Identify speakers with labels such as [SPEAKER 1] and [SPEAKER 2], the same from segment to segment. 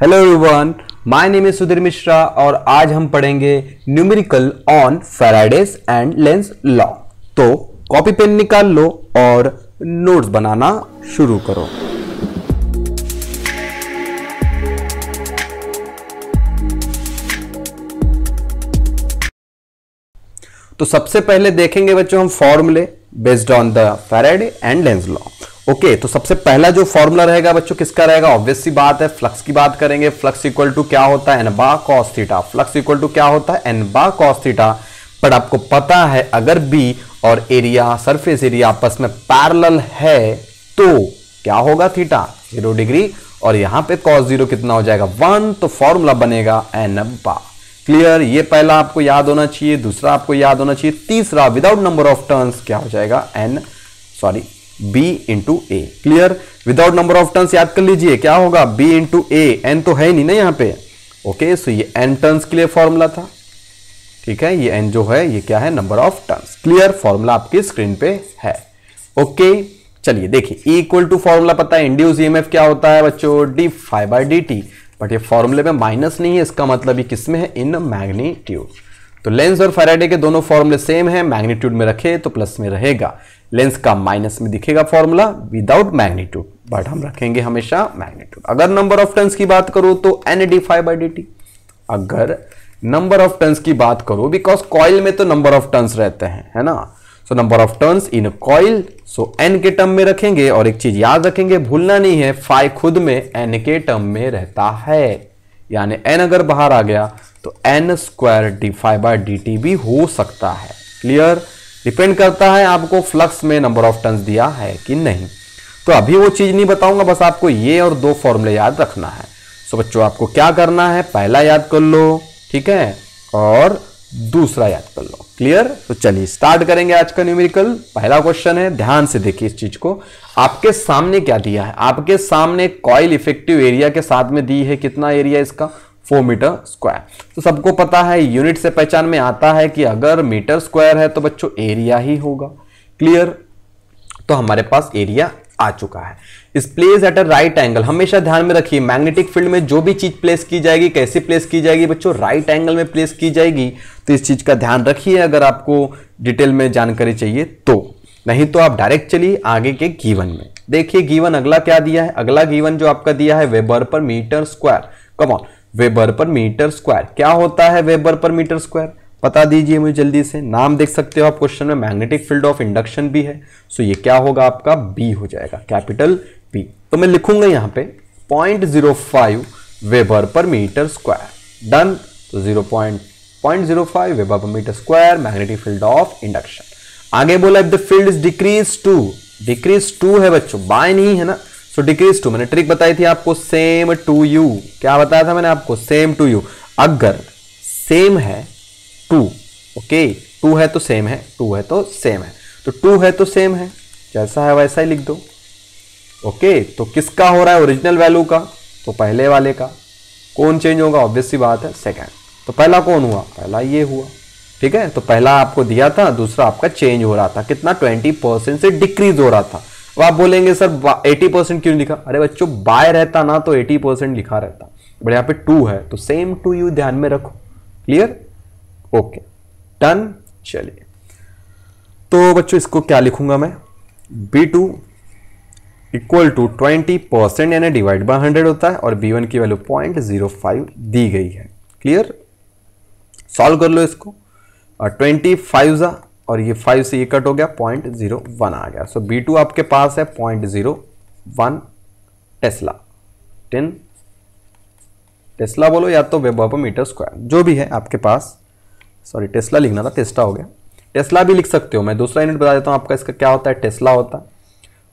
[SPEAKER 1] Hello everyone, my name is Sudhir Mishra और आज हम पढ़ेंगे numerical on Faraday's and Lenz law. तो कॉपी पेन निकाल लो और नोट्स बनाना शुरू करो। तो सबसे पहले देखेंगे बच्चों हम फॉर्मूले based on the Faraday and Lenz law. Okay, तो सबसे पहला जो फॉर्मूला रहेगा बच्चों किसका रहेगा? ऑब्वियस सी बात है, फ्लक्स की बात करेंगे। फ्लक्स इक्वल टू क्या होता है? एन बार cos theta. Flux equal to क्या होता है? एन बार कॉस थीटा। बट आपको पता है अगर बी और एरिया, सरफेस एरिया आपस में पैरेलल है तो क्या होगा? थीटा 0 डिग्री और यहां पे कॉस 0 कितना हो जाएगा? 1। तो फॉर्मूला बनेगा एन बार। क्लियर? ये पहला आपको याद होना चाहिए, दूसरा आपको याद होना चाहिए, तीसरा विदाउट नंबर ऑफ टर्न्स क्या हो जाएगा? B into A. Clear? Without number of turns याद कर लीजिए क्या होगा? बी इंटू ए। एन तो है नहीं ना यहाँ पे। ओके, सो ये एन टर्न्स के लिए फॉर्मूला था। ठीक है, ये एन जो है ये क्या है? Number of turns. Clear? Formula आपकी स्क्रीन पे है। ओके, चलिए देखिए, E इक्वल टू फॉर्मूला पता है, इंड्यूस ईएमएफ क्या होता है बच्चों? D phi by D T. But ये फॉर्मूले में माइनस नहीं है, इसका मतलब ये किस में है? इन मैग्नीट्यूड। तो लेंस और फैराडे के दोनों फॉर्मूले सेम है, मैग्नीट्यूड में रखे तो प्लस में रहेगा, लेंस का माइनस में दिखेगा फॉर्मूला विदाउट मैग्नीट्यूड, बट हम रखेंगे हमेशा मैग्नीट्यूड। अगर नंबर ऑफ टर्न्स की बात करूं तो N D phi by D T. अगर नंबर ऑफ टर्न्स की बात करूं, बिकॉज कॉइल में तो नंबर ऑफ टर्न्स रहते हैं, है ना। So number of turns in coil, so N के टर्म में रखेंगे। और एक चीज याद रखेंगे, भूलना नहीं है, फाई खुद में एन के टर्म में रहता है, यानी एन अगर बाहर आ गया तो N square D phi by D T भी हो सकता है। क्लियर? डिपेंड करता है आपको फ्लक्स में नंबर ऑफ टर्न्स दिया है कि नहीं। तो अभी वो चीज नहीं बताऊंगा, बस आपको ये और दो फॉर्मूले याद रखना है। सो बच्चों आपको क्या करना है? पहला याद कर लो, ठीक है, और दूसरा याद कर लो। क्लियर? तो चलिए स्टार्ट करेंगे आज का न्यूमेरिकल। पहला क्वेश्चन है, ध्यान से देखिए इस चीज को। आपके सामने क्या दिया है? आपके सामने कॉइल इफेक्टिव एरिया के साथ में दी है, कितना एरिया इसका? 4 मीटर स्क्वायर। तो सबको पता है, यूनिट से पहचान में आता है कि अगर मीटर स्क्वायर है तो बच्चों एरिया ही होगा। क्लियर? तो हमारे पास एरिया आ चुका है। इस place at a right angle, हमेशा ध्यान में रखिए, मैग्नेटिक फील्ड में जो भी चीज प्लेस की जाएगी, कैसे प्लेस की जाएगी बच्चों? राइट एंगल में प्लेस की जाएगी। तो इस चीज का ध्यान रखिए अगर आपको डिटेल में जानकारी चाहिए तो, नहीं तो आप डायरेक्ट चलिए आगे के गिवन में। देखिए गिवन अगला क्या दिया है? अगला गिवन जो आपका दिया है weber per metre square. Come on, weber per metre square क्या होता है? वेबर पर मीटर स्क्वायर बता दीजिए मुझे जल्दी से। नाम देख सकते हो आप क्वेश्चन में, मैग्नेटिक फील्ड ऑफ इंडक्शन भी है। सो ये क्या होगा आपका? बी हो जाएगा, कैपिटल बी। तो मैं लिखूंगा यहां पे 0.05 weber per metre square. Done. तो 0.05 weber per metre square, magnetic field of induction. आगे बोला if the field is decrease to है बच्चों, बाय नहीं है ना। सो डिक्रीज टू, मैंने ट्रिक बताई थी आपको, सेम टू यू। क्या बताया था मैंने आपको? Same to you. अगर सेम है टू, ओके, टू है तो सेम है, टू है तो सेम है, तो टू है तो सेम है, जैसा है वैसा ही लिख दो। ओके, तो किसका हो रहा है? ओरिजिनल वैल्यू का, तो पहले वाले का। कौन चेंज होगा? ऑब्वियस सी बात है, सेकंड। तो पहला कौन हुआ? पहला ये हुआ। ठीक है, तो पहला आपको दिया था, दूसरा आपका चेंज हो रहा था। कितना? 20% से डिक्रीज हो रहा था। अब आप बोलेंगे सर 80% क्यों लिखा? अरे बच्चों बाय रहता ना तो 80% लिखा रहता, बट यहाँ पे 2 है तो सेम टू यू ध्यान में रखो। क्लियर? Okay, done. चलिए, तो बच्चों इसको क्या लिखूंगा मैं? B2 इक्वल टू 20% यानी डिवाइड बाय 100 होता है, और B1 की वैल्यू 0.05 दी गई है। क्लियर? सॉल्व कर लो इसको। 25 और ये 5 से ये कट हो गया, 0.01 आ गया। सो B2 आपके पास है 0.01 टेस्ला। 10 टेस्ला बोलो या तो वेबर पर मीटर स्क्वायर, जो भी है आपके पास। सॉरी, टेस्ला लिखना था, टेस्ला हो गया। टेस्ला भी लिख सकते हो, मैं दूसरा यूनिट बता देता हूं आपका। इसका क्या होता है? टेस्ला होता है।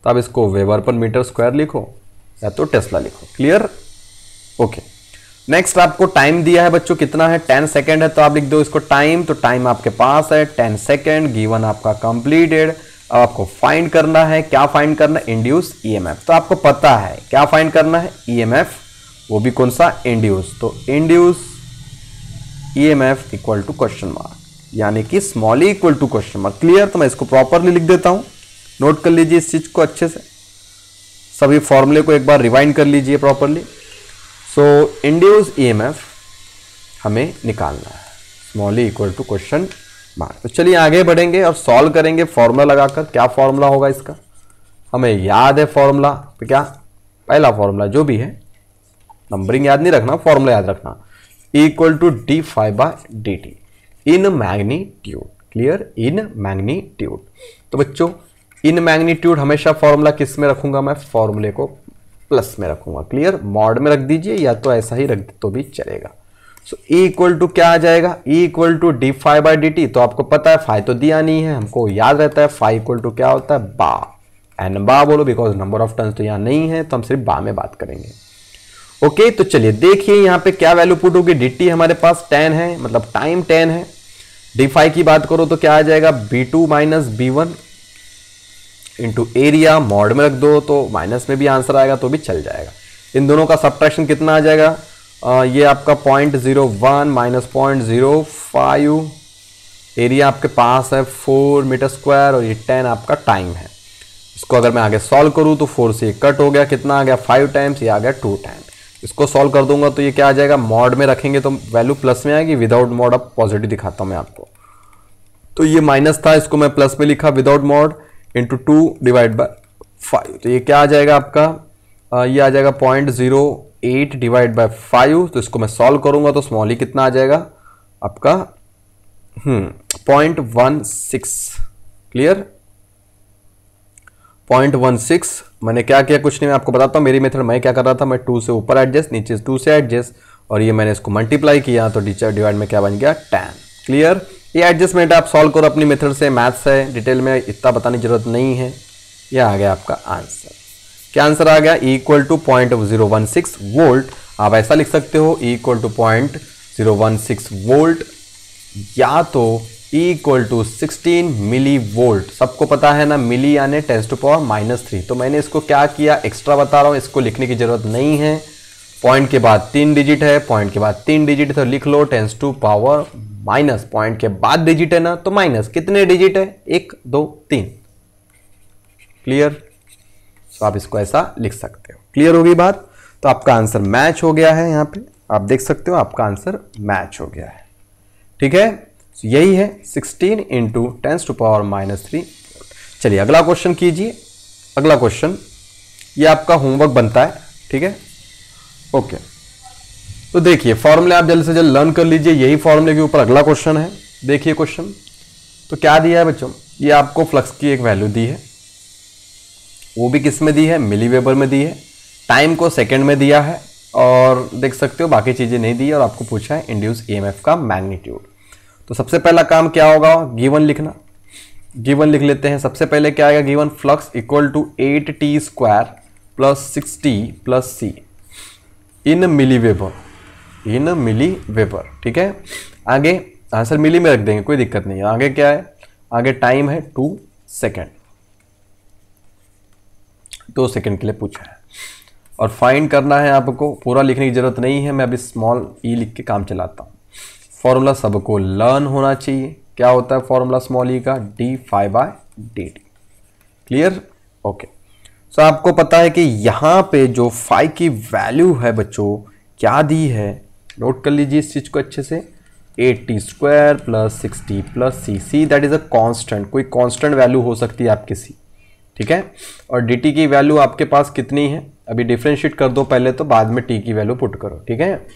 [SPEAKER 1] तो आप इसको वेबर पर मीटर स्क्वायर लिखो या तो टेस्ला लिखो। क्लियर? ओके, नेक्स्ट आपको टाइम दिया है बच्चों, कितना है? 10 सेकेंड है, तो आप लिख दो इसको टाइम। तो टाइम आपके पास है 10 सेकेंड। गिवन आपका कंप्लीटेड। अब आपको फाइंड करना है, क्या फाइंड करना है? Induce EMF. तो आपको पता है क्या फाइंड करना है? ईएमएफ, वो भी कौन सा? इंड्यूस। तो induce EMF equal to question mark, यानी कि small E equal to question mark. Clear? तो मैं इसको प्रॉपरली लिख देता हूं, नोट कर लीजिए इस चीज को अच्छे से। सभी फॉर्मूले को एक बार रिवाइंड कर लीजिए प्रॉपरली। सो इंड्यूस ईएमएफ हमें निकालना है, small E equal to question mark. तो चलिए आगे बढ़ेंगे और सॉल्व करेंगे फॉर्मूला लगाकर। क्या फॉर्मूला होगा इसका, हमें याद है फॉर्मूला, तो क्या पहला फॉर्मूला जो भी है, नंबरिंग याद नहीं रखना, फॉर्मूला याद रखना, equal to D five by D T in magnitude. Clear, in magnitude. तो बच्चों इन मैग्नीट्यूड हमेशा फॉर्मूला किस में रखूंगा मैं, फॉर्मूले को प्लस में रखूंगा। क्लियर, मॉड में रख दीजिए या तो ऐसा ही रख तो भी चलेगा। सो ई इक्वल टू क्या आ जाएगा, E equal to D five by D T. तो आपको पता है फाइव तो दिया नहीं है, हमको याद रहता है फाइव इक्वल टू क्या होता है, बा, एन बा बोलो, बिकॉज नंबर ऑफ टर्न्स तो यहाँ नहीं है, तो हम सिर्फ बा में बात करेंगे। ओके, तो चलिए देखिए यहाँ पे क्या वैल्यू पुट होगी। डी टी हमारे पास 10 है, मतलब टाइम 10 है। डी फाइव की बात करो तो क्या आ जाएगा, B two minus B one into area, mod में रख दो तो माइनस में भी आंसर आएगा तो भी चल जाएगा। इन दोनों का सब्ट्रैक्शन कितना आ जाएगा, ये आपका 0.01 माइनस 0.05, एरिया आपके पास है 4 मीटर स्क्वायर और ये 10 आपका टाइम है। इसको अगर मैं आगे सॉल्व करूं तो 4 से कट हो गया, कितना आ गया 5 टाइम्स, ये आ गया 2 टाइम। इसको सॉल्व कर दूंगा तो ये क्या आ जाएगा, मॉड में रखेंगे तो वैल्यू प्लस में आएगी, विदाउट मॉड अब पॉजिटिव दिखाता हूं मैं आपको। तो ये माइनस था, इसको मैं प्लस में लिखा without mod, into 2 divide by 5, तो ये क्या आ जाएगा आपका, ये आ जाएगा 0.08 डिवाइड बाय 5। तो इसको मैं सॉल्व करूंगा तो स्मॉल ही कितना आ जाएगा आपका 0.16। क्लियर, 0.16। मैंने क्या किया, कुछ नहीं, मैं आपको बताता हूँ मेरी मेथड। मैं क्या कर रहा था, मैं 2 से ऊपर एडजस्ट, नीचे 2 से एडजस्ट, और ये मैंने इसको मल्टीप्लाई किया तो टीचर डिवाइड में क्या बन गया 10। क्लियर, ये एडजस्टमेंट आप सॉल्व करो अपनी मेथड से, मैथ्स है, डिटेल में इतना बताने की जरूरत नहीं है। ये आ गया आपका आंसर। क्या आंसर आ गया, इक्वल टू 0.016 वोल्ट। आप ऐसा लिख सकते हो इक्वल टू 0.016 वोल्ट, या तो इक्वल टू 16 मिली वोल्ट। सबको पता है ना, मिली यानी 10⁻³ तो मैंने इसको क्या किया, एक्स्ट्रा बता रहा हूं, इसको लिखने की जरूरत नहीं है। पॉइंट के बाद 3 डिजिट है, पॉइंट के बाद 3 डिजिट है तो लिख लो 10⁻⁻, पॉइंट के बाद डिजिट है ना तो माइनस। कितने डिजिट है, 1 2 3। क्लियर, तो आप इसको ऐसा लिख सकते हो। क्लियर होगी बात, तो आपका आंसर मैच हो गया है। यहां पे आप देख सकते हो आपका आंसर मैच हो गया है। ठीक है, तो यही है 16 इंटू 10⁻³ चलिए अगला क्वेश्चन कीजिए। अगला क्वेश्चन ये आपका होमवर्क बनता है, ठीक है। ओके, तो देखिए फॉर्मूले आप जल्द से जल्द लर्न कर लीजिए, यही फॉर्मूले के ऊपर अगला क्वेश्चन है। देखिए क्वेश्चन तो क्या दिया है बच्चों, ये आपको फ्लक्स की एक वैल्यू दी है, वो भी किस में दी है, मिली वेबर में दी है, टाइम को सेकंड में दिया है, और देख सकते हो बाकी चीजें नहीं दी है, और आपको पूछा है इंड्यूस ईएमएफ का मैग्नीट्यूड। तो सबसे पहला काम क्या होगा, गिवन लिखना। गिवन लिख लेते हैं। सबसे पहले क्या आएगा, given flux equal to 8t² plus 6t plus c in milli weber, in milli weber. ठीक है, आगे आंसर मिली में रख देंगे, कोई दिक्कत नहीं है। आगे क्या है, आगे टाइम है 2 सेकेंड, 2 सेकेंड के लिए पूछा है, और फाइंड करना है आपको। पूरा लिखने की जरूरत नहीं है, मैं अभी स्मॉल ई लिख के काम चलाता हूं। फॉर्मूला सबको लर्न होना चाहिए। क्या होता है फॉर्मूला स्मॉल ई का, d⁵/dt। Clear, okay. सो आपको पता है कि यहां पे जो फाई की वैल्यू है बच्चों क्या दी है, नोट कर लीजिए इस चीज को अच्छे से, 8t² plus 6t plus c that is a constant. कोई कांस्टेंट वैल्यू हो सकती है आपकी c, ठीक है। और dt की वैल्यू आपके पास कितनी है, अभी डिफरेंशिएट कर दो पहले, तो बाद में t की वैल्यू पुट करो, ठीक है।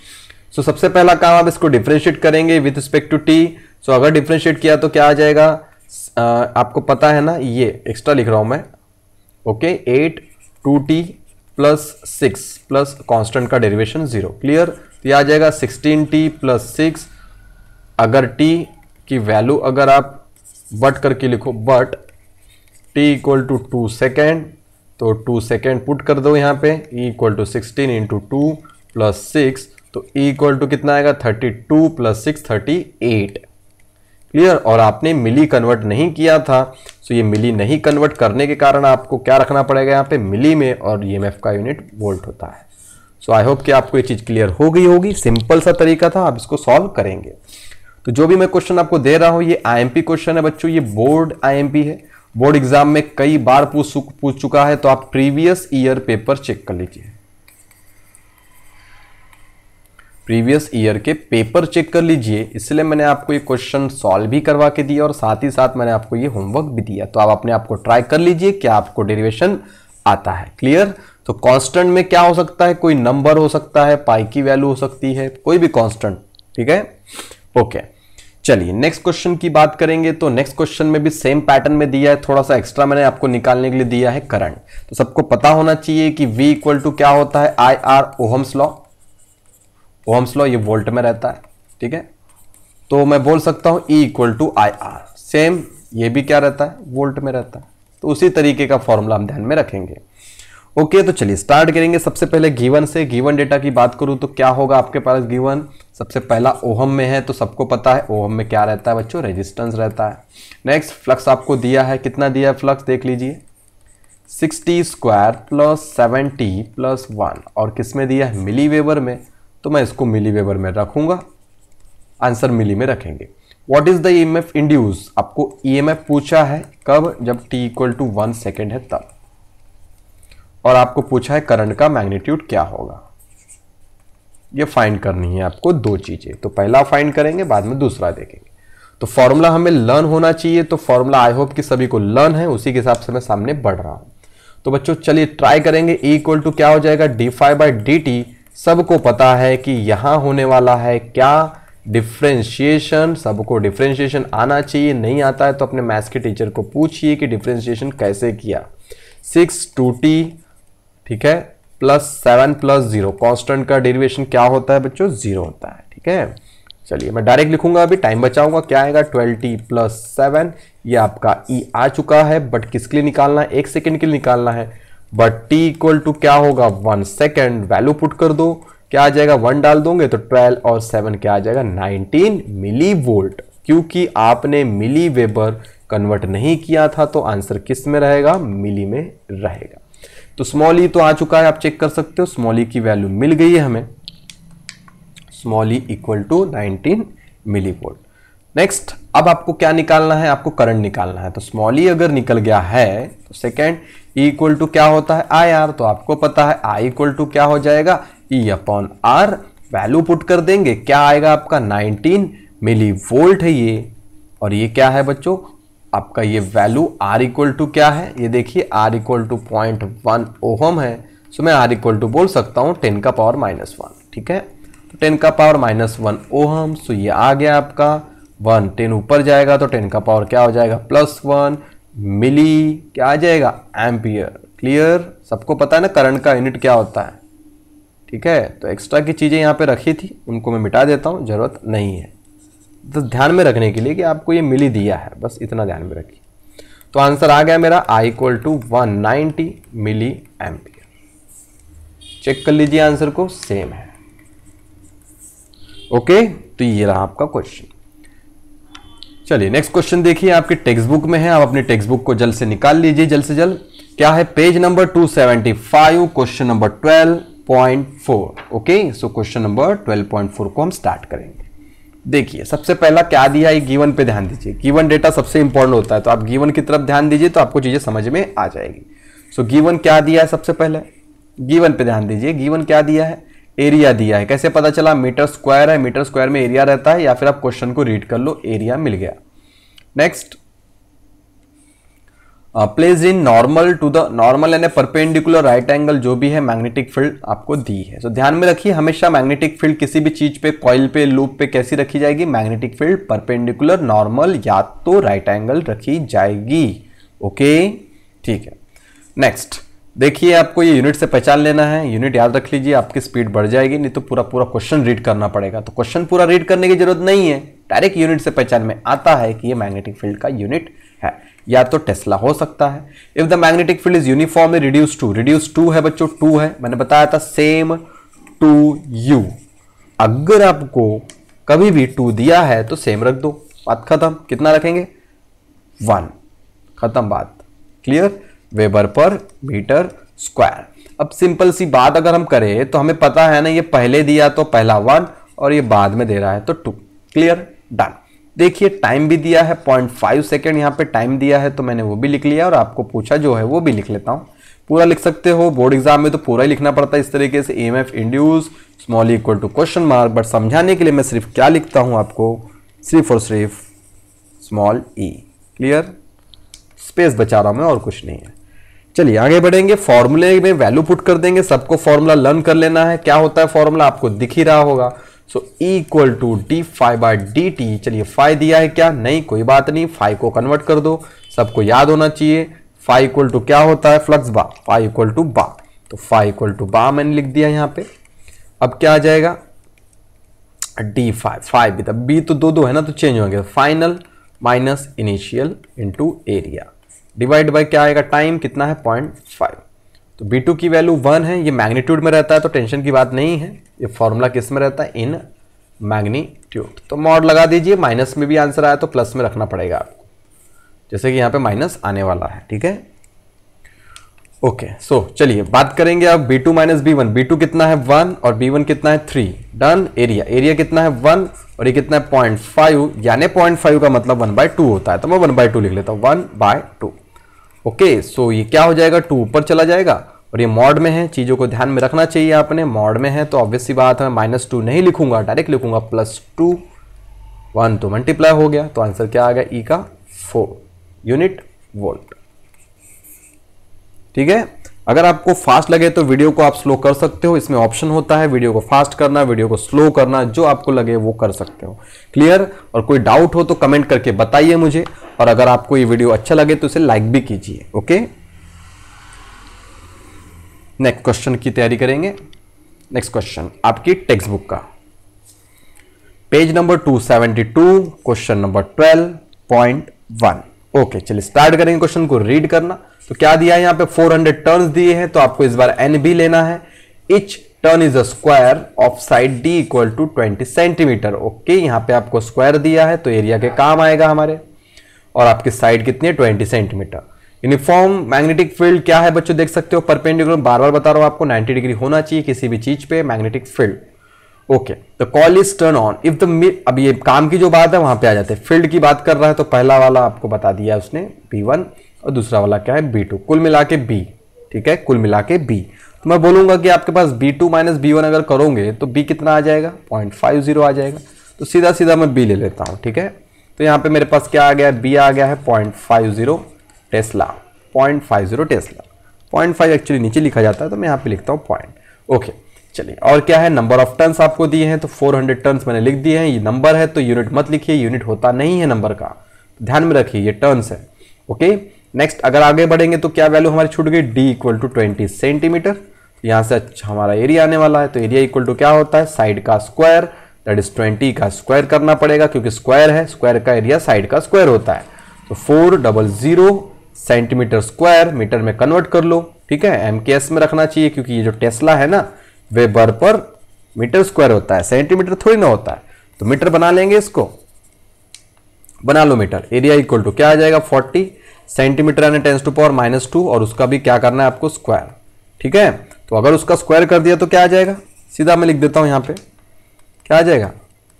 [SPEAKER 1] सो सबसे पहला काम आप इसको डिफरेंशिएट करेंगे विद रिस्पेक्ट टू t। सो अगर डिफरेंशिएट किया तो क्या आ जाएगा, आपको पता है ना, ये एक्स्ट्रा लिख रहा हूं मैं, okay. 8 2t plus 6 plus constant का डेरिवेशन 0। क्लियर, तो ये आ जाएगा 16t प्लस 6। अगर t की वैल्यू अगर आप बट करके लिखो, but t equal to 2 second, तो 2 सेकेंड पुट कर दो यहाँ पे, e equal to 16 into 2 plus 6, तो e इक्वल टू कितना आएगा 32 प्लस 6 38। क्लियर, और आपने मिली कन्वर्ट नहीं किया था, सो ये मिली नहीं कन्वर्ट करने के कारण आपको क्या रखना पड़ेगा यहाँ पे मिली में, और ईएमएफ का यूनिट वोल्ट होता है। सो आई होप कि आपको ये चीज क्लियर हो गई होगी। सिंपल सा तरीका था, आप इसको सॉल्व करेंगे। तो जो भी मैं क्वेश्चन आपको दे रहा हूं ये आईएमपी क्वेश्चन है बच्चों, ये बोर्ड आईएमपी है, बोर्ड एग्जाम में कई बार पूछ चुका है, तो आप प्रीवियस ईयर पेपर चेक कर लीजिए। प्रीवियस ईयर के पेपर चेक कर लीजिए, इसलिए मैंने आपको ये क्वेश्चन सॉल्व भी करवा के दिया और साथ ही साथ मैंने आपको ये होमवर्क भी दिया। तो आप अपने आप को ट्राई कर लीजिए क्या आपको डेरिवेशन आता है। क्लियर। तो कांस्टेंट में क्या हो सकता है, कोई नंबर हो सकता है, पाई की वैल्यू हो सकती है, कोई भी कांस्टेंट। ठीक है, ओके। चलिए नेक्स्ट क्वेश्चन की बात करेंगे। तो नेक्स्ट क्वेश्चन में भी सेम पैटर्न में दिया है, थोड़ा सा एक्स्ट्रा मैंने आपको निकालने के लिए दिया है करंट। तो सबको पता होना चाहिए कि V इक्वल टू क्या होता है, IR ohm's law. Ohm's law ये वोल्ट में रहता है। ठीक है, तो मैं बोल सकता हूं E equal to IR। Same ये भी क्या रहता है, वोल्ट में रहता है। तो उसी तरीके का फॉर्मूला हम ध्यान में रखेंगे। ओके, तो चलिए स्टार्ट करेंगे। सबसे पहले गिवन से, गिवन डेटा की बात करूं तो क्या होगा आपके पास गिवन। सबसे पहला ओहम में है, तो सबको पता है ओहम में क्या रहता है बच्चों, रेजिस्टेंस रहता है। नेक्स्ट फ्लक्स आपको दिया है, कितना दिया है फ्लक्स देख लीजिए, 60 स्क्वायर प्लस 70 प्लस 1, और किस में दिया है, मिली वेबर में। तो मैं इसको मिली वेबर में रखूंगा, आंसर मिली में रखेंगे। What is the EMF induce, आपको ईएमएफ पूछा है कब, जब t इक्वल टू 1 सेकेंड है तब, और आपको पूछा है करंट का मैग्नीट्यूड क्या होगा। ये फाइंड करनी है आपको दो चीजें, तो पहला फाइंड करेंगे बाद में दूसरा देखेंगे। तो फॉर्मूला हमें लर्न होना चाहिए, तो फॉर्मूला आई होप कि सभी को लर्न है, उसी के हिसाब से मैं सामने बढ़ रहा हूं। तो बच्चों चलिए ट्राई करेंगे। E इक्वल टू क्या हो जाएगा, d∅dt। सबको पता है कि यहां होने वाला है क्या, डिफ्रेंशिएशन। सबको डिफ्रेंशिएशन आना चाहिए, नहीं आता है तो अपने मैथ्स के टीचर को पूछिए कि डिफ्रेंशिएशन कैसे किया। 6 2t, ठीक है, प्लस 7 प्लस 0, कांस्टेंट का डेरिवेशन क्या होता है बच्चों, 0 होता है। ठीक है, चलिए मैं डायरेक्ट लिखूंगा, अभी टाइम बचाऊंगा। क्या आएगा, 12t प्लस 7, ये आपका E आ चुका है, बट किसके लिए निकालना है, 1 सेकेंड के लिए निकालना है। बट t इक्वल टू क्या होगा, 1 सेकेंड। वैल्यू पुट कर दो, क्या आ जाएगा, 1 डाल दोगे तो 12 और 7 क्या आ जाएगा, 19 मिली वोल्ट। क्योंकि आपने मिली वेबर कन्वर्ट नहीं किया था तो आंसर किस में रहेगा, मिली में रहेगा। तो स्मॉल ई तो आ चुका है, आप चेक कर सकते हो, स्मॉल ई की वैल्यू मिल गई है हमें, small E equal to 19 milli volt. Next अब आपको क्या निकालना है, आपको करंट निकालना है। तो स्मॉल ई अगर निकल गया है तो सेकेंड ई इक्वल टू क्या होता है, आई आर। तो आपको पता है आई इक्वल टू क्या हो जाएगा, E upon R. Value put कर देंगे, क्या आएगा आपका 19 मिली वोल्ट है ये, और ये क्या है बच्चों आपका, ये वैल्यू R इक्वल टू क्या है, ये देखिए R इक्वल टू 0.1 ओहम है। सो मैं R इक्वल टू बोल सकता हूँ 10 का पावर -1। ठीक है, तो 10 का पावर -1 ओहम। सो ये आ गया आपका 1, 10 ऊपर जाएगा तो 10 का पावर क्या हो जाएगा, +1 मिली, क्या आ जाएगा, एम्पियर। क्लियर, सबको पता है ना करंट का यूनिट क्या होता है। ठीक है, तो एक्स्ट्रा की चीजें यहाँ पे रखी थी, उनको मैं मिटा देता हूँ, जरूरत नहीं है। तो ध्यान में रखने के लिए कि आपको ये मिली दिया है, बस इतना ध्यान में रखिए। तो आंसर आ गया मेरा I equal to 190 milli ampere. Check कर लीजिए आंसर को, सेम है। ओके, तो ये रहा आपका क्वेश्चन। चलिए नेक्स्ट क्वेश्चन देखिए, आपके टेक्स्ट बुक में है, आप अपने टेक्स्ट बुक को जल्द से निकाल लीजिए, जल्द से जल्द। क्या है, page number 275, question number 12.4। Okay, so question number 12.4 को हम स्टार्ट करेंगे। देखिए सबसे पहला क्या दिया है, गिवन पे ध्यान दीजिए। गिवन डेटा सबसे इंपॉर्टेंट होता है, तो आप गिवन की तरफ ध्यान दीजिए तो आपको चीजें समझ में आ जाएगी। सो गिवन क्या दिया है, सबसे पहले गिवन पे ध्यान दीजिए। गिवन क्या दिया है, एरिया दिया है। कैसे पता चला, मीटर स्क्वायर है, मीटर स्क्वायर में एरिया रहता है, या फिर आप क्वेश्चन को रीड कर लो, एरिया मिल गया। Next, place in normal to the normal यानी परपेंडिकुलर राइट एंगल जो भी है मैग्नेटिक फील्ड आपको दी है। तो ध्यान में रखिए हमेशा मैग्नेटिक फील्ड किसी भी चीज पे, कॉइल पे, लूप पे कैसी रखी जाएगी, मैग्नेटिक फील्ड परपेंडिकुलर नॉर्मल या तो राइट एंगल रखी जाएगी। ओके, ठीक है। नेक्स्ट देखिए, आपको ये यूनिट से पहचान लेना है, यूनिट याद रख लीजिए, आपकी स्पीड बढ़ जाएगी, नहीं तो पूरा पूरा क्वेश्चन रीड करना पड़ेगा। तो क्वेश्चन पूरा रीड करने की जरूरत नहीं है, डायरेक्ट यूनिट से पहचान में आता है कि ये मैग्नेटिक फील्ड का यूनिट है, या तो टेस्ला हो सकता है। If the magnetic field is uniformly reduce to है बच्चों, 2 है, मैंने बताया था सेम टू यू। अगर आपको कभी भी 2 दिया है तो सेम रख दो, बात खत्म। कितना रखेंगे, 1, खत्म बात। Clear, weber per metre square. अब सिंपल सी बात अगर हम करें तो हमें पता है ना, ये पहले दिया तो पहला 1 और ये बाद में दे रहा है तो 2। Clear, done. देखिए टाइम भी दिया है 0.5 सेकेंड, यहाँ पे टाइम दिया है तो मैंने वो भी लिख लिया, और आपको पूछा जो है वो भी लिख लेता हूँ। पूरा लिख सकते हो, बोर्ड एग्जाम में तो पूरा ही लिखना पड़ता है इस तरीके से। EMF induce, small equal to question mark, but समझाने के लिए मैं सिर्फ क्या लिखता हूं आपको, सिर्फ और सिर्फ स्मॉल ई। क्लियर, स्पेस बचा रहा हूं मैं और कुछ नहीं है। चलिए आगे बढ़ेंगे, फॉर्मूले में वैल्यू पुट कर देंगे, सबको फॉर्मूला लर्न कर लेना है। क्या होता है फॉर्मूला, आपको दिख ही रहा होगा। So e equal to d phi by d t. चलिए फाई दिया है क्या, नहीं कोई बात नहीं, फाई को कन्वर्ट कर दो, सबको याद होना चाहिए। फाई इक्वल टू क्या होता है, फ्लक्स बा, फाई इक्वल टू बा, तो फाई इक्वल टू बा मैंने लिख दिया यहां पे। अब क्या आ जाएगा, डी फाई, फाई भी था, बी तो दो है ना, तो चेंज होंगे, final minus initial into area divide by क्या आएगा, टाइम कितना है 0.5। तो B2 की वैल्यू 1 है, ये मैग्नीट्यूड में रहता है तो टेंशन की बात नहीं है। ये फॉर्मूला किस में रहता है, इन मैग्नीट्यूड। तो मॉड लगा दीजिए, माइनस में भी आंसर आया तो प्लस में रखना पड़ेगा आपको, जैसे कि यहाँ पे माइनस आने वाला है। ठीक है, ओके। सो चलिए बात करेंगे अब B2 माइनस B1। B2 कितना है 1 और B1 कितना है 3। डन। एरिया, एरिया कितना है 1 और ये कितना है 0.5, यानी 0.5 का मतलब 1/2 होता है, तो मैं 1/2 लिख लेता हूँ, 1/2। ओके, सो ये क्या हो जाएगा, 2 ऊपर चला जाएगा और ये मॉड में है, चीज़ों को ध्यान में रखना चाहिए आपने। मॉड में है तो ऑब्वियस सी बात है, मैं -2 नहीं लिखूंगा, डायरेक्ट लिखूंगा +2। 1 तो मल्टीप्लाई हो गया, तो आंसर क्या आ गया, ई का 4 यूनिट वोल्ट। ठीक है, अगर आपको फास्ट लगे तो वीडियो को आप स्लो कर सकते हो, इसमें ऑप्शन होता है वीडियो को फास्ट करना, वीडियो को स्लो करना, जो आपको लगे वो कर सकते हो। क्लियर, और कोई डाउट हो तो कमेंट करके बताइए मुझे, और अगर आपको ये वीडियो अच्छा लगे तो इसे लाइक भी कीजिए। ओके, नेक्स्ट क्वेश्चन की तैयारी करेंगे। नेक्स्ट क्वेश्चन आपकी टेक्स्ट बुक का page number 272, question number 12.1। Okay, चलिए स्टार्ट करेंगे क्वेश्चन को रीड करना। तो क्या दिया है यहाँ पे, 400 टर्न्स दिए हैं, तो आपको इस बार एन भी लेना है। Each turn is a square of side D equal to 20 centimetre. Okay, यहाँ पे आपको स्क्वायर दिया है तो एरिया के काम आएगा हमारे, और आपकी साइड कितनी है 20 सेंटीमीटर। यूनिफॉर्म मैग्नेटिक फील्ड क्या है बच्चों, देख सकते हो परपेंडिकुलर, बार बार बता रहा हूं आपको 90 डिग्री होना चाहिए किसी भी चीज पे मैग्नेटिक फील्ड। ओके, तो call is turn on if the, अब ये काम की जो बात है वहां पे आ जाते हैं, फील्ड की बात कर रहा है तो पहला वाला आपको बता दिया उसने B1 और दूसरा वाला क्या है B2, कुल मिला के B। ठीक है, कुल मिला के B। तो मैं बोलूंगा कि आपके पास B2 माइनस B1 अगर करोगे तो B कितना आ जाएगा, 0.50 आ जाएगा। तो सीधा सीधा मैं B ले लेता हूं। ठीक है, तो यहाँ पे मेरे पास क्या आ गया, B आ गया है 0.50 टेस्ला, 0.50 टेस्ला। 0.5 एक्चुअली नीचे लिखा जाता है तो मैं यहाँ पे लिखता हूँ पॉइंट। ओके, चलिए और क्या है, नंबर ऑफ टर्न्स आपको दिए हैं, तो 400 टर्न्स मैंने लिख दिए हैं। ये नंबर है तो यूनिट मत लिखिए, यूनिट होता नहीं है नंबर का, ध्यान में रखिए, ये टर्न्स है। ओके, नेक्स्ट अगर आगे बढ़ेंगे तो क्या वैल्यू हमारी छूट गई, डी इक्वल टू 20 सेंटीमीटर। यहाँ से हमारा एरिया आने वाला है, तो एरिया इक्वल टू क्या होता है, साइड का स्क्वायर, दैट इज 20 का स्क्वायर करना पड़ेगा क्योंकि स्क्वायर है, स्क्वायर का एरिया साइड का स्क्वायर होता है। तो 400 सेंटीमीटर स्क्वायर मीटर में कन्वर्ट कर लो। ठीक है, एमकेएस में रखना चाहिए क्योंकि ये जो टेस्ला है ना वेबर पर मीटर स्क्वायर होता है, सेंटीमीटर थोड़ी ना होता है। तो मीटर बना लेंगे, इसको बना लो मीटर। एरिया इक्वल टू क्या आ जाएगा 40 सेंटीमीटर यानी 10⁻⁻², और उसका भी क्या करना है आपको स्क्वायर। ठीक है, तो अगर उसका स्क्वायर कर दिया तो क्या आ जाएगा, सीधा मैं लिख देता हूं यहां पे, क्या आ जाएगा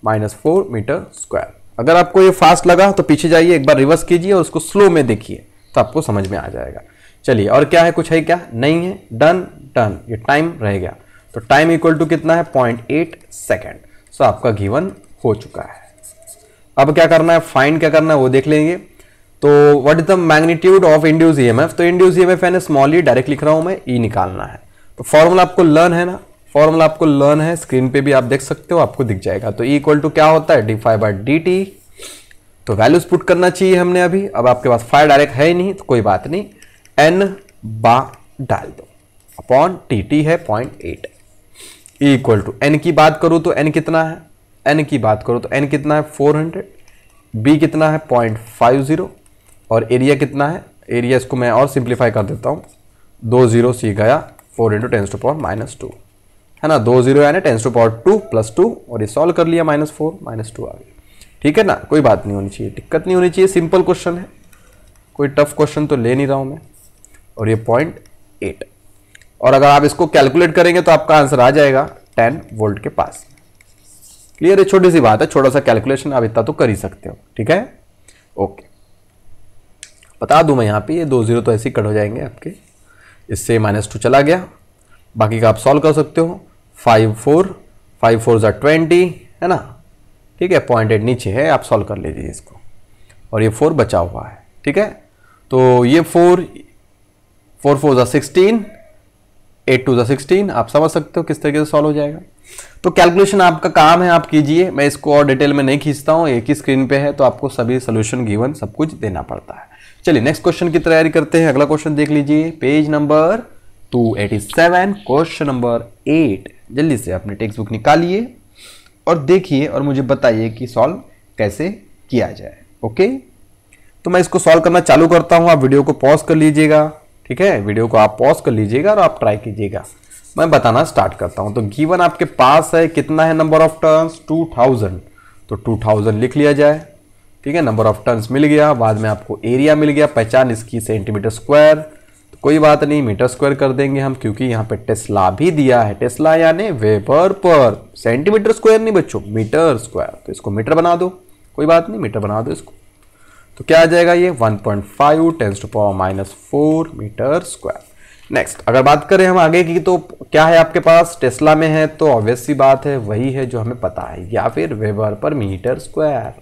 [SPEAKER 1] -4 मीटर स्क्वायर। अगर आपको ये फास्ट लगा तो पीछे जाइए, एक बार रिवर्स कीजिए और उसको स्लो में देखिए तो आपको समझ में आ जाएगा। चलिए और क्या है, कुछ है क्या, नहीं है, डन डन, ये टाइम रह गया। तो टाइम इक्वल टू कितना है 0.8 सेकेंड। सो आपका गिवन हो चुका है। अब क्या करना है, फाइंड क्या करना है वो देख लेंगे। तो what is the magnitude of induce EMF, तो इंड्यूस ईएमएफ यानी स्मॉल ई, डायरेक्ट लिख रहा हूं मैं, ई निकालना है। तो फॉर्मूला आपको लर्न है ना, फॉर्मूला आपको लर्न है, स्क्रीन पे भी आप देख सकते हो, आपको दिख जाएगा। तो ई इक्वल टू क्या होता है, d∅dt। तो वैल्यूज पुट करना चाहिए हमने अभी, अब आपके पास फाइव डायरेक्ट है ही नहीं तो कोई बात नहीं, n बा डाल दो अपॉन tt है 0.8। ई इक्वल टू n की बात करूं तो n कितना है, n की बात करूं तो n कितना है 400, b कितना है 0.50 और एरिया कितना है, एरिया इसको मैं और सिंप्लीफाई कर देता हूं, 2 0 सी गया 4 × 10⁻², है ना, 2 0 यानी 10⁻² + 2, और ये सॉल्व कर लिया -4 -2 आ गया। ठीक है ना, कोई बात नहीं होनी चाहिए, दिक्कत नहीं होनी चाहिए, सिंपल क्वेश्चन है, कोई टफ क्वेश्चन तो ले नहीं रहा हूं मैं। और ये 0.8, और अगर आप इसको कैलकुलेट करेंगे तो आपका आंसर आ जाएगा 10 वोल्ट के पास। क्लियर है, छोटी सी बात है, छोटा सा कैलकुलेशन आप इतना तो कर ही सकते हो। ठीक है, ओके, बता दूं मैं यहाँ पे, ये 2 0 तो ऐसे ही कट हो जाएंगे आपके, इससे -2 चला गया, बाकी का आप सॉल्व कर सकते हो। 5 4 5 4 जा 20 है ना, ठीक है, 0.8 नीचे है, आप सॉल्व कर लीजिए इसको, और ये 4 बचा हुआ है, ठीक है। तो ये 4 4 जा 16, 8 2 जा 16, आप समझ सकते हो किस तरीके से सॉल्व हो जाएगा। तो कैलकुलेशन आपका काम है, आप कीजिए, मैं इसको और डिटेल में नहीं खींचता हूं, एक ही स्क्रीन पे है तो आपको सभी सोल्यूशन गिवन सब कुछ देना पड़ता है। चलिए नेक्स्ट क्वेश्चन की तैयारी करते हैं। अगला क्वेश्चन देख लीजिए, पेज नंबर 287, क्वेश्चन नंबर 8। जल्दी से अपनी टेक्स्ट बुक निकालिए और देखिए और मुझे बताइए कि सॉल्व कैसे किया जाए। ओके, तो मैं इसको सॉल्व करना चालू करता हूं, आप वीडियो को पॉज कर लीजिएगा, ठीक है, वीडियो को आप पॉज कर लीजिएगा और आप ट्राई कीजिएगा। मैं बताना स्टार्ट करता हूं। तो गिवन आपके पास है, कितना है नंबर ऑफ टर्न्स, 2000, तो 2000 लिख लिया जाए, ठीक है, नंबर ऑफ टर्न्स मिल गया। बाद में आपको एरिया मिल गया, पहचान इसकी सेंटीमीटर स्क्वायर, तो कोई बात नहीं, मीटर स्क्वायर कर देंगे हम, क्योंकि यहाँ पे टेस्ला भी दिया है, टेस्ला यानी वेबर पर सेंटीमीटर स्क्वायर नहीं बच्चों, मीटर स्क्वायर, तो इसको मीटर बना दो, कोई बात नहीं, मीटर बना दो इसको। तो क्या आ जाएगा ये 1.5 × 10⁻⁴ मीटर स्क्वायर। नेक्स्ट अगर बात करें हम आगे की, तो क्या है आपके पास, टेस्ला में है तो ऑब्वियस सी बात है वही है जो हमें पता है, या फिर weber per metre square.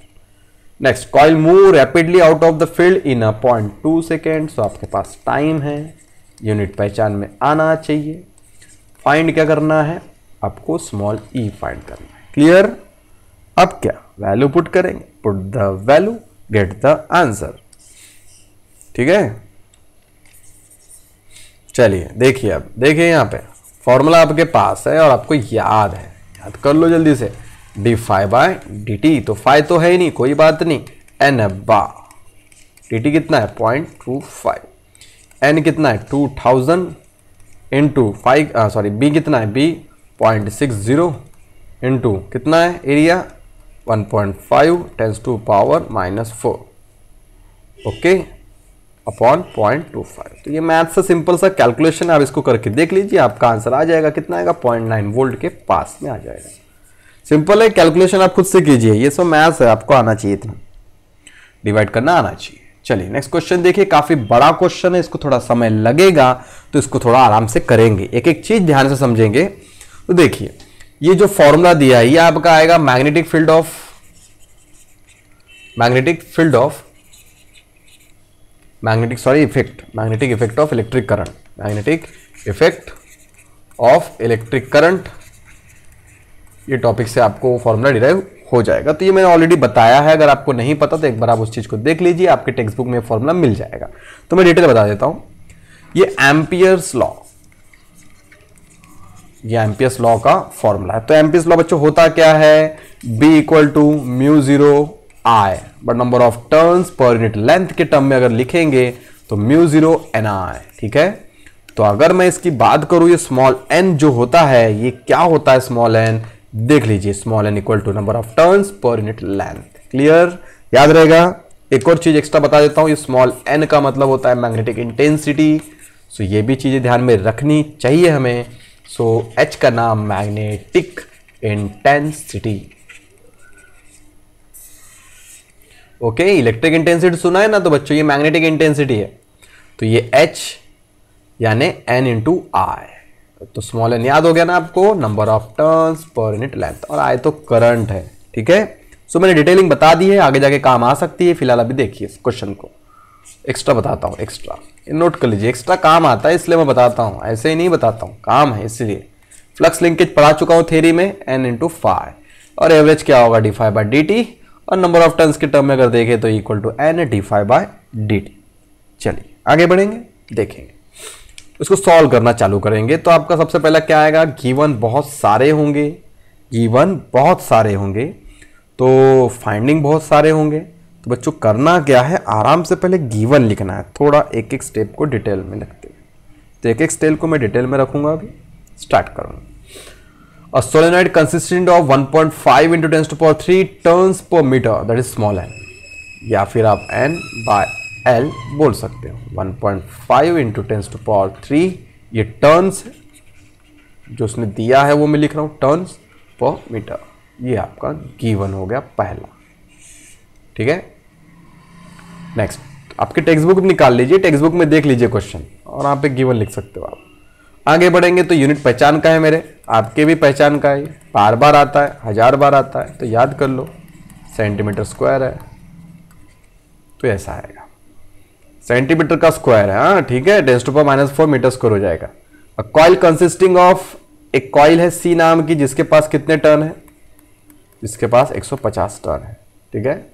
[SPEAKER 1] Next, coil move rapidly out of the field in 0.2 second, तो आपके पास टाइम है, यूनिट पहचान में आना चाहिए। फाइंड क्या करना है आपको, स्मॉल ई फाइंड करना है। क्लियर, अब क्या वैल्यू पुट करेंगे, put the value get the answer, ठीक है। चलिए देखिए, अब देखिए यहाँ पे फॉर्मूला आपके पास है और आपको याद है, याद कर लो जल्दी से, d∅/dt, तो फाइ तो है ही नहीं, कोई बात नहीं, n बा dt कितना है 0.25, n कितना है 2000 इंटू 5, सॉरी b कितना है b 0.60 इंटू कितना है एरिया 1.5 × 10⁻⁴, ओके, अपॉन 0.25। तो ये मैथ से सिंपल सा कैलकुलेशन, आप इसको करके देख लीजिए, आपका आंसर आ जाएगा, कितना आएगा 0.9 वोल्ट के पास में आ जाएगा। सिंपल है, कैलकुलेशन आप खुद से कीजिए, ये सब मैथ्स है, आपको आना चाहिए, इतना डिवाइड करना आना चाहिए। चलिए नेक्स्ट क्वेश्चन देखिए, काफी बड़ा क्वेश्चन है, इसको थोड़ा समय लगेगा, तो इसको थोड़ा आराम से करेंगे, एक एक चीज ध्यान से समझेंगे। तो देखिए ये जो फॉर्मूला दिया है, ये आपका आएगा magnetic field of effect of electric current, magnetic effect of electric current, ये टॉपिक से आपको फॉर्मूला डिराइव हो जाएगा। तो ये मैंने ऑलरेडी बताया है, अगर आपको नहीं पता तो एक बार आप उस चीज को देख लीजिए, आपके टेक्स्ट बुक में फॉर्मूला मिल जाएगा। तो मैं डिटेल बता देता हूं, ये एम्पियर्स लॉ, ये एम्पियर्स लॉ का फॉर्मूला है। तो एम्पियर्स लॉ बच्चों होता क्या है, B = μ0I, but number of turns per unit length के टर्म में अगर लिखेंगे तो μ0Ni, ठीक है। तो अगर मैं इसकी बात करूं, ये स्मॉल n जो होता है, ये क्या होता है स्मॉल n, देख लीजिए, small n = number of turns per unit length. Clear, याद रहेगा। एक और चीज एक्स्ट्रा बता देता हूं, ये स्मॉल n का मतलब होता है मैग्नेटिक इंटेंसिटी, सो ये भी चीजें ध्यान में रखनी चाहिए हमें। सो H का नाम magnetic intensity, okay, electric intensity सुना है ना, तो बच्चों ये मैग्नेटिक इंटेंसिटी है, तो ये H यानी N × I, तो स्मॉल n याद हो गया ना आपको, number of turns per unit length, और I तो करंट है, ठीक है। सो मैंने डिटेलिंग बता दी है, आगे जाके काम आ सकती है, फिलहाल अभी देखिए इस क्वेश्चन को, एक्स्ट्रा बताता हूं, एक्स्ट्रा नोट कर लीजिए, एक्स्ट्रा काम आता है इसलिए मैं बताता हूं, ऐसे ही नहीं बताता हूं, काम है इसलिए। फ्लक्स लिंकेज पढ़ा चुका हूं थ्योरी में, n × phi, और एवरेज क्या होगा d∅/dt, और नंबर ऑफ टर्न्स के टर्म में अगर देखें तो = n d∅/dt। चलिए आगे बढ़ेंगे, देखेंगे, इसको सॉल्व करना चालू करेंगे। तो आपका सबसे पहला क्या आएगा, गिवन बहुत सारे होंगे, तो फाइंडिंग बहुत सारे होंगे। तो बच्चों करना क्या है, आराम से पहले गिवन लिखना है, थोड़ा एक एक स्टेप को डिटेल में रखते हैं, तो एक एक स्टेप को मैं डिटेल में रखूंगा, अभी स्टार्ट करूंगा। A solenoid consisting of 1.5 × 10⁻³ turns per metre, that is small n, या फिर आप n/L बोल सकते हो। 1.5 × 10⁻³ ये टर्न्स जो उसने दिया है वो मैं लिख रहा हूं, टर्न्स पर मीटर, ये आपका गिवन हो गया पहला, ठीक है। नेक्स्ट आपके टेक्स्ट बुक निकाल लीजिए, टेक्स्ट बुक में देख लीजिए क्वेश्चन, और यहाँ पे गिवन लिख सकते हो आप। आगे बढ़ेंगे तो यूनिट पहचान का है मेरे, आपके भी पहचान का है, बार बार आता है, 1000 बार आता है, तो याद कर लो सेंटीमीटर स्क्वायर है, तो ऐसा आएगा सेंटीमीटर का स्क्वायर है। हाँ ठीक है, 10⁻⁴ मीटर स्क्वायर हो जाएगा। अ कॉइल कंसिस्टिंग ऑफ, एक कॉइल है सी नाम की जिसके पास कितने टर्न है, जिसके पास 150 टर्न है। ठीक है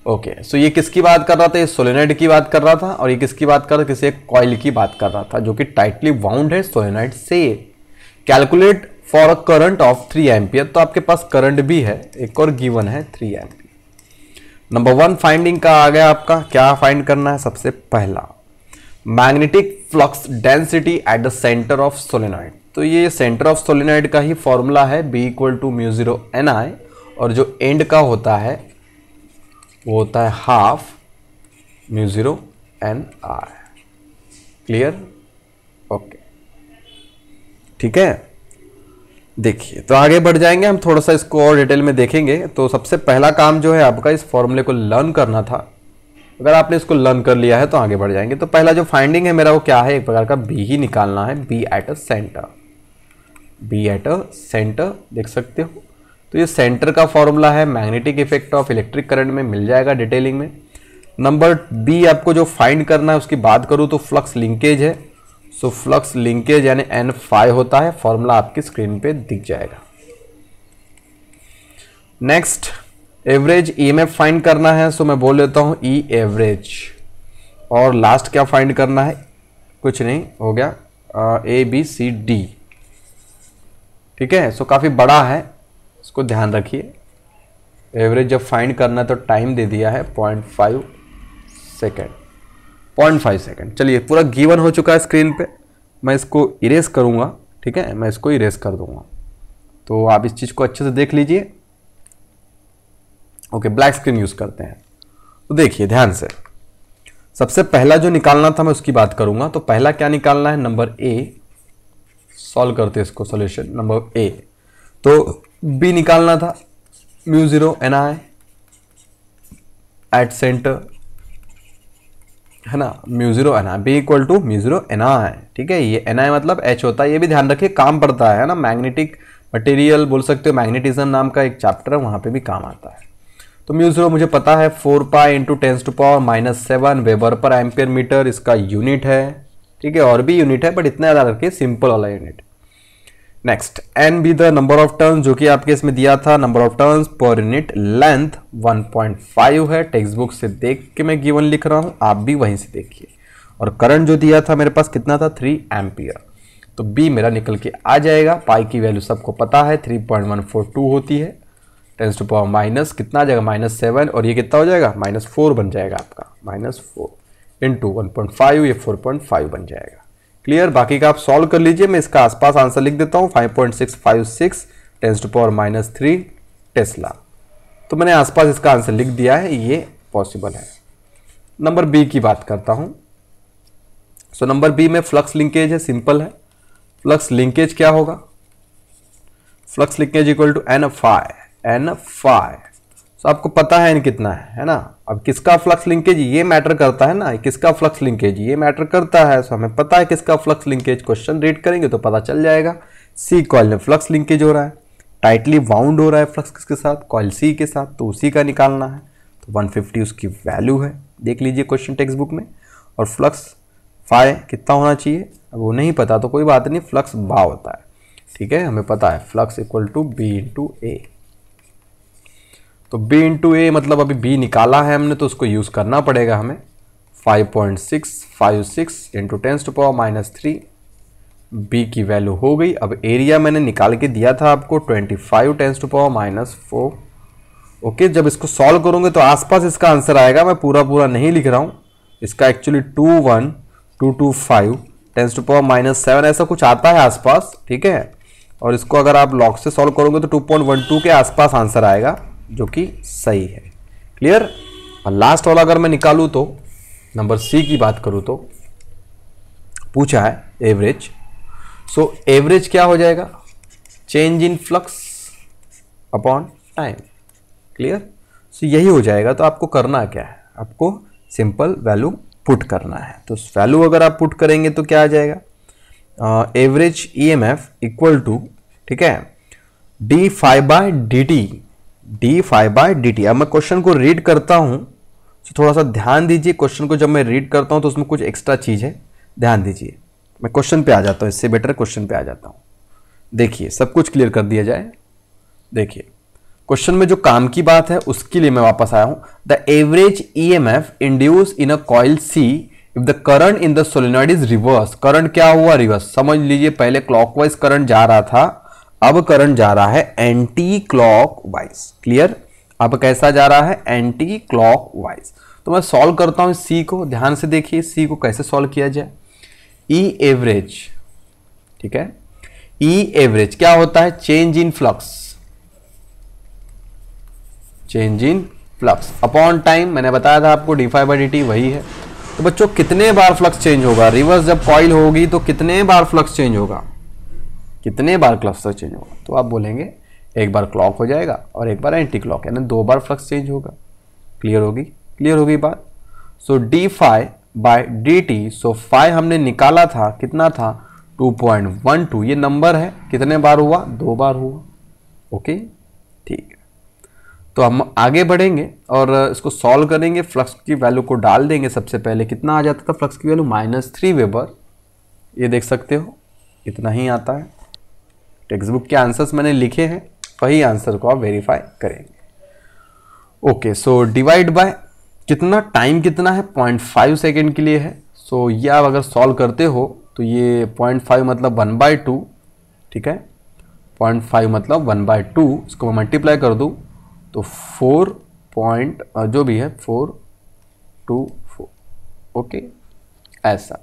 [SPEAKER 1] ओके, सो ये किसकी बात कर रहा था, ये सोलेनॉइड की बात कर रहा था, और ये किसकी बात कर रहा था, किसी एक कॉइल की बात कर रहा था जो कि टाइटली वाउंड है सोलेनॉइड से। Calculate for a current of 3 ampere, तो आपके पास करंट भी है, एक और गिवन है 3 एम्पियर। नंबर 1 फाइंडिंग का आ गया आपका, क्या फाइंड करना है, सबसे पहला magnetic flux density at the centre of solenoid. तो ये सेंटर ऑफ सोलेनॉइड का ही फॉर्मूला है, B = μ0 Ni, और जो एंड का होता है वो होता है हाफ μ0 Ni। क्लियर ओके ठीक है। देखिए तो आगे बढ़ जाएंगे हम, थोड़ा सा इसको और डिटेल में देखेंगे। तो सबसे पहला काम जो है आपका इस फॉर्मूले को लर्न करना था। अगर आपने इसको लर्न कर लिया है तो आगे बढ़ जाएंगे। तो पहला जो फाइंडिंग है मेरा वो क्या है, एक प्रकार का बी ही निकालना है, B at a centre, B at a centre देख सकते हो। तो ये सेंटर का फॉर्मूला है, magnetic effect of electric current में मिल जाएगा डिटेलिंग में। नंबर बी आपको जो फाइंड करना है उसकी बात करूँ तो फ्लक्स लिंकेज है। सो फ्लक्स लिंकेज यानी N∅ होता है, फॉर्मूला आपकी स्क्रीन पे दिख जाएगा। नेक्स्ट एवरेज ईएमएफ फाइंड करना है, सो मैं बोल देता हूं ई एवरेज। और लास्ट क्या फाइंड करना है, कुछ नहीं, हो गया ABCD। ठीक है, सो काफी बड़ा है, इसको ध्यान रखिए। एवरेज जब फाइंड करना है तो टाइम दे दिया है 0.5 सेकेंड, 0.5 सेकेंड। चलिए पूरा गिवन हो चुका है स्क्रीन पे, मैं इसको इरेज करूंगा। ठीक है, मैं इसको इरेज कर दूंगा, तो आप इस चीज को अच्छे से देख लीजिए। ओके, ब्लैक स्क्रीन यूज करते हैं। तो देखिए ध्यान से, सबसे पहला जो निकालना था मैं उसकी बात करूंगा। तो पहला क्या निकालना है, नंबर ए, सॉल्व करते हैं इसको, सॉल्यूशन नंबर ए। तो बी निकालना था, μ0 Ni एट सेंटर, है ना, μ0 Ni, B = μ0 Ni। ठीक है, ये Ni मतलब H होता है, ये भी ध्यान रखिए, काम पड़ता है ना, मैग्नेटिक मटेरियल बोल सकते हो, मैग्नेटिज्म नाम का एक चैप्टर है, वहां पे भी काम आता है। तो μ0 मुझे पता है 4π × 10⁻⁷ वेबर पर एम्पियर मीटर इसका यूनिट है। ठीक है, और भी यूनिट है बट इतना याद रखिए, सिंपल वाला unit. Next N be the number of turns, जो कि आपके इसमें दिया था, number of turns per unit length 1.5 है। टेक्स्ट बुक से देख के मैं गिवन लिख रहा हूं, आप भी वहीं से देखिए। और करंट जो दिया था मेरे पास कितना था, 3 एम्पियर। तो बी मेरा निकल के आ जाएगा। पाई की वैल्यू सबको पता है 3.142 होती है। 10⁻⁻ कितना आ जाएगा, -7, और ये कितना हो जाएगा, -4 बन जाएगा आपका, -4 × 1.5, ये 4.5 बन जाएगा। क्लियर, बाकी का आप सॉल्व कर लीजिए, मैं इसका आसपास आंसर लिख देता हूँ, 5.656 10⁻³ टेस्ला। तो मैंने आसपास इसका आंसर लिख दिया है, ये पॉसिबल है। नंबर बी की बात करता हूं। सो नंबर बी में फ्लक्स लिंकेज है, सिंपल है। फ्लक्स लिंकेज क्या होगा, फ्लक्स लिंकेज = N∅। सो आपको पता है N कितना है ना। अब किसका फ्लक्स लिंकेज, ये मैटर करता है ना, किसका फ्लक्स लिंकेज ये मैटर करता है। सो हमें पता है किसका फ्लक्स लिंकेज, क्वेश्चन रीड करेंगे तो पता चल जाएगा। सी कॉइल में फ्लक्स लिंकेज हो रहा है, टाइटली वाउंड हो रहा है फ्लक्स किसके साथ, कॉइल सी के साथ, तो उसी का निकालना है। तो 150 उसकी वैल्यू है, देख लीजिए क्वेश्चन टेक्स्ट बुक में। और फ्लक्स फाई कितना होना चाहिए, अब वो नहीं पता तो कोई बात नहीं, फ्लक्स बा होता है। ठीक है, हमें पता है फ्लक्स = B × A। तो B × A मतलब अभी B निकाला है हमने, तो उसको यूज करना पड़ेगा हमें। 5.656 × 10⁻³ B की वैल्यू हो गई। अब एरिया मैंने निकाल के दिया था आपको 25 10⁻⁴। ओके, जब इसको सॉल्व करोगे तो आसपास इसका आंसर आएगा। मैं पूरा नहीं लिख रहा हूं, इसका एक्चुअली 21225 10⁻⁷ ऐसा कुछ आता है आसपास। ठीक है, और इसको अगर आप लॉग से सॉल्व करोगे तो 2.12 के आसपास आंसर आएगा, जो कि सही है। क्लियर। और लास्ट वाला अगर मैं निकालूं तो नंबर सी की बात करूं तो पूछा है एवरेज। सो एवरेज क्या हो जाएगा, change in flux upon time. Clear, so यही हो जाएगा। तो आपको करना क्या है, आपको सिंपल वैल्यू पुट करना है। तो वैल्यू अगर आप पुट करेंगे तो क्या आ जाएगा, एवरेज ईएमएफ इक्वल टू, ठीक है, D five by d T, D five by d T. अब मैं क्वेश्चन को रीड करता हूं तो थोड़ा सा ध्यान दीजिए। क्वेश्चन को जब मैं रीड करता हूं तो उसमें कुछ एक्स्ट्रा चीज है, ध्यान दीजिए। मैं क्वेश्चन पे आ जाता हूं, इससे बेटर क्वेश्चन पे आ जाता हूं। देखिए सब कुछ क्लियर कर दिया जाए। देखिए क्वेश्चन में जो काम की बात है उसके लिए मैं वापस आया हूं। The average EMF induce in a coil see if the current in the solenoid is reverse. Current क्या हुआ? रिवर्स। समझ लीजिए पहले क्लॉकवाइज करंट जा रहा था, अब करंट जा रहा है एंटी क्लॉकवाइज। क्लियर? अब कैसा जा रहा है? Anti clockwise. तो मैं सॉल्व करता हूं सी को, ध्यान से देखिए सी को कैसे सॉल्व किया जाए। ई एवरेज, ठीक है, ई एवरेज क्या होता है? Change in flux, change in flux upon time. मैंने बताया था आपको D five by D T वही है। तो बच्चों कितने बार फ्लक्स चेंज होगा? रिवर्स जब कॉइल होगी तो कितने बार फ्लक्स चेंज होगा? कितने बार फ्लक्स चेंज होगा? तो आप बोलेंगे एक बार क्लॉक हो जाएगा और एक बार एंटी क्लॉक, यानी 2 बार फ्लक्स चेंज होगा। क्लियर होगी? क्लियर होगी बात? So d five by d t, so five हमने निकाला था, कितना था? 2.12। ये नंबर है, कितने बार हुआ? 2 बार हुआ। ओके ठीक है, तो हम आगे बढ़ेंगे और इसको सॉल्व करेंगे। फ्लक्स की वैल्यू को डाल देंगे। सबसे पहले कितना आ जाता था फ्लक्स की वैल्यू? -3 वेबर। ये देख सकते हो इतना ही आता है। टेक्स्ट बुक के आंसर्स मैंने लिखे हैं, वही आंसर को आप वेरीफाई करेंगे। ओके, सो डिवाइड बाय कितना, टाइम कितना है? 0.5 सेकेंड के लिए है। सो ये आप अगर सॉल्व करते हो तो ये 0.5 मतलब 1/2, ठीक है, 0.5 मतलब 1/2। इसको मैं मल्टीप्लाई कर दूँ तो 4 पॉइंट जो भी है 424, ओके ऐसा,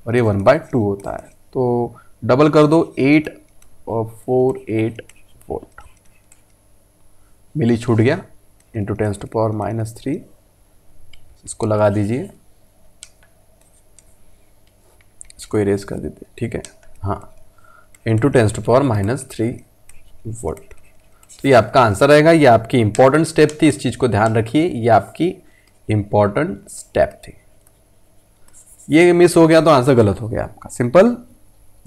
[SPEAKER 1] और ये 1/2 होता है। तो डबल कर दो, 8 और 484 मिली छूट गया, इंटू 10⁻³ इसको लगा दीजिए, इसको इरेज कर देते, ठीक है, हाँ, इंटू 10⁻³ वोल्ट। तो ये आपका आंसर रहेगा। ये आपकी इंपॉर्टेंट स्टेप थी, इस चीज को ध्यान रखिए, ये आपकी इंपॉर्टेंट स्टेप थी। ये मिस हो गया तो आंसर गलत हो गया आपका, सिंपल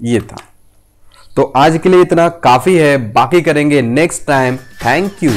[SPEAKER 1] ये था। तो आज के लिए इतना काफी है, बाकी करेंगे नेक्स्ट टाइम। Thank you.